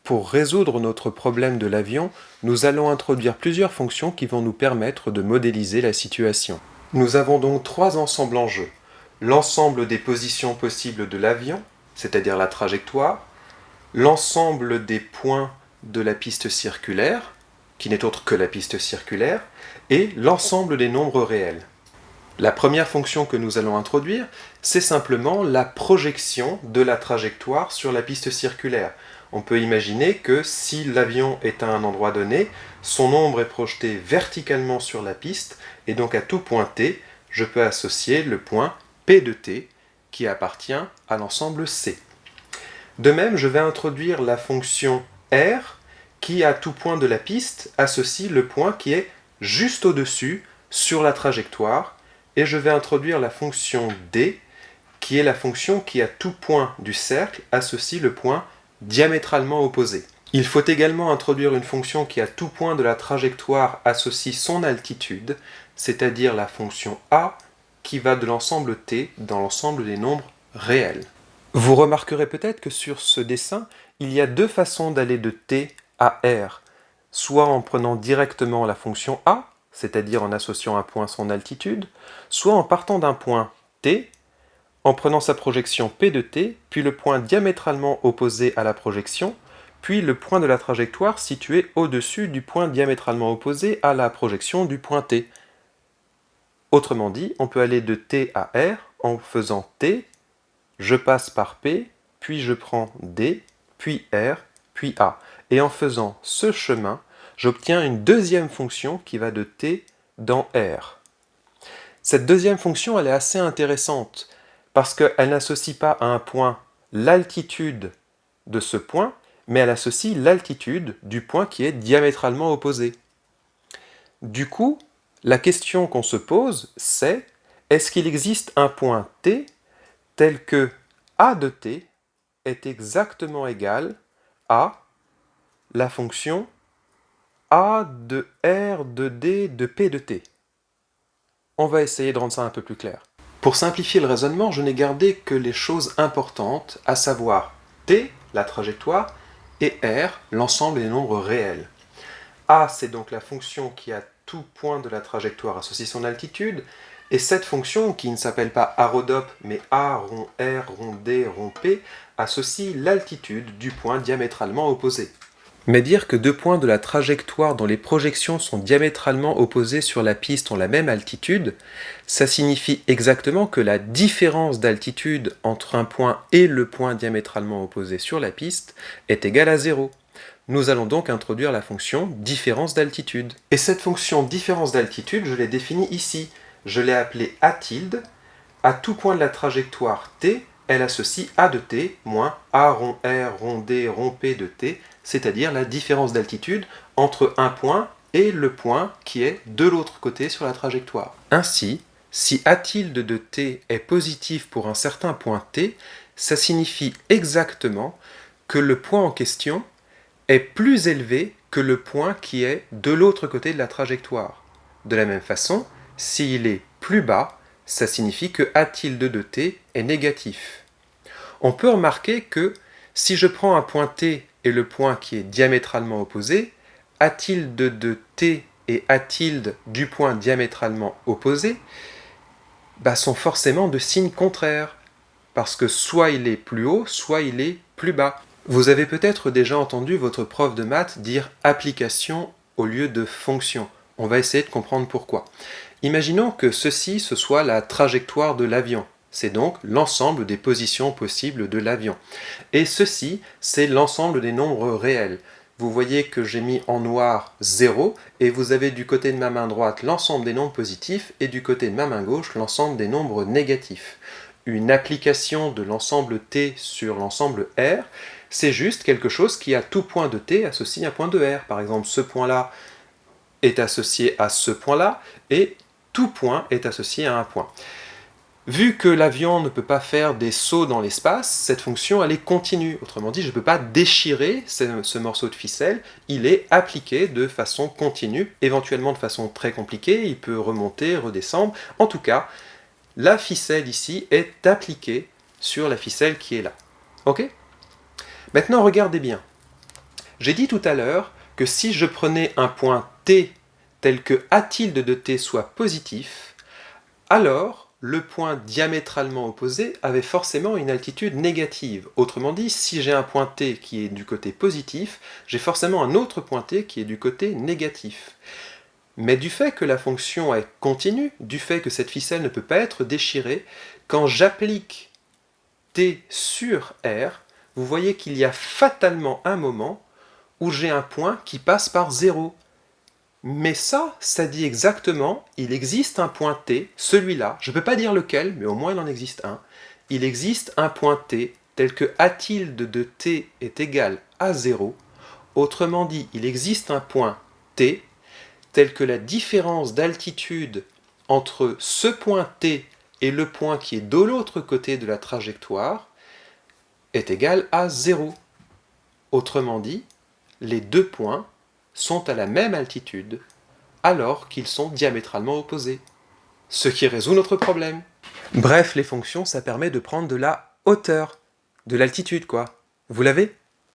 Pour résoudre notre problème de l'avion, nous allons introduire plusieurs fonctions qui vont nous permettre de modéliser la situation. Nous avons donc trois ensembles en jeu. L'ensemble des positions possibles de l'avion, c'est-à-dire la trajectoire, l'ensemble des points de la piste circulaire, qui n'est autre que la piste circulaire, et l'ensemble des nombres réels. La première fonction que nous allons introduire, c'est simplement la projection de la trajectoire sur la piste circulaire. On peut imaginer que si l'avion est à un endroit donné, son ombre est projetée verticalement sur la piste, et donc à tout point t, je peux associer le point P de t, qui appartient à l'ensemble C. De même, je vais introduire la fonction R, qui à tout point de la piste associe le point qui est juste au-dessus sur la trajectoire, et je vais introduire la fonction D, qui est la fonction qui à tout point du cercle associe le point diamétralement opposé. Il faut également introduire une fonction qui à tout point de la trajectoire associe son altitude, c'est-à-dire la fonction A, qui va de l'ensemble T dans l'ensemble des nombres réels. Vous remarquerez peut-être que sur ce dessin, il y a deux façons d'aller de T à R, soit en prenant directement la fonction A, c'est-à-dire en associant un point à son altitude, soit en partant d'un point T, en prenant sa projection P de t, puis le point diamétralement opposé à la projection, puis le point de la trajectoire situé au-dessus du point diamétralement opposé à la projection du point T. Autrement dit, on peut aller de T à R en faisant T, je passe par P, puis je prends D, puis R, puis A. Et en faisant ce chemin, j'obtiens une deuxième fonction qui va de T dans R. Cette deuxième fonction, elle est assez intéressante, parce qu'elle n'associe pas à un point l'altitude de ce point, mais elle associe l'altitude du point qui est diamétralement opposé. Du coup, la question qu'on se pose, c'est est-ce qu'il existe un point T tel que A de T est exactement égal à la fonction A de R de D de P de T? On va essayer de rendre ça un peu plus clair. Pour simplifier le raisonnement, je n'ai gardé que les choses importantes, à savoir T, la trajectoire, et R, l'ensemble des nombres réels. A, c'est donc la fonction qui à tout point de la trajectoire associe son altitude, et cette fonction, qui ne s'appelle pas A rhodope, mais A rond R rond D rond P, associe l'altitude du point diamétralement opposé. Mais dire que deux points de la trajectoire dont les projections sont diamétralement opposées sur la piste ont la même altitude, ça signifie exactement que la différence d'altitude entre un point et le point diamétralement opposé sur la piste est égale à 0. Nous allons donc introduire la fonction différence d'altitude. Et cette fonction différence d'altitude, je l'ai définie ici. Je l'ai appelée A tilde. À tout point de la trajectoire t, elle associe A de t moins A rond R rond D rond P de t, c'est-à-dire la différence d'altitude entre un point et le point qui est de l'autre côté sur la trajectoire. Ainsi, si A tilde de t est positif pour un certain point t, ça signifie exactement que le point en question est plus élevé que le point qui est de l'autre côté de la trajectoire. De la même façon, s'il est plus bas, ça signifie que A tilde de t est négatif. On peut remarquer que si je prends un point T et le point qui est diamétralement opposé, A tilde de T et A tilde du point diamétralement opposé sont forcément de signes contraires, parce que soit il est plus haut, soit il est plus bas. Vous avez peut-être déjà entendu votre prof de maths dire application au lieu de fonction. On va essayer de comprendre pourquoi. Imaginons que ceci, ce soit la trajectoire de l'avion. C'est donc l'ensemble des positions possibles de l'avion. Et ceci, c'est l'ensemble des nombres réels. Vous voyez que j'ai mis en noir 0, et vous avez du côté de ma main droite l'ensemble des nombres positifs, et du côté de ma main gauche l'ensemble des nombres négatifs. Une application de l'ensemble T sur l'ensemble R, c'est juste quelque chose qui à tout point de T associe un point de R. Par exemple, ce point-là est associé à ce point-là, et tout point est associé à un point. Vu que l'avion ne peut pas faire des sauts dans l'espace, cette fonction elle est continue. Autrement dit, je ne peux pas déchirer ce morceau de ficelle, il est appliqué de façon continue, éventuellement de façon très compliquée, il peut remonter, redescendre. En tout cas, la ficelle ici est appliquée sur la ficelle qui est là. Ok ? Maintenant, regardez bien. J'ai dit tout à l'heure que si je prenais un point t tel que a tilde de t soit positif, alors le point diamétralement opposé avait forcément une altitude négative. Autrement dit, si j'ai un point t qui est du côté positif, j'ai forcément un autre point t qui est du côté négatif. Mais du fait que la fonction est continue, du fait que cette ficelle ne peut pas être déchirée, quand j'applique t sur r, vous voyez qu'il y a fatalement un moment où j'ai un point qui passe par 0. Mais ça dit exactement, il existe un point t, celui-là, je ne peux pas dire lequel, mais au moins il en existe un. Il existe un point t tel que a tilde de t est égal à 0. Autrement dit, il existe un point t tel que la différence d'altitude entre ce point t et le point qui est de l'autre côté de la trajectoire est égale à 0. Autrement dit, les deux points sont à la même altitude alors qu'ils sont diamétralement opposés. Ce qui résout notre problème. Bref, les fonctions, ça permet de prendre de la hauteur, de l'altitude quoi. Vous l'avez ?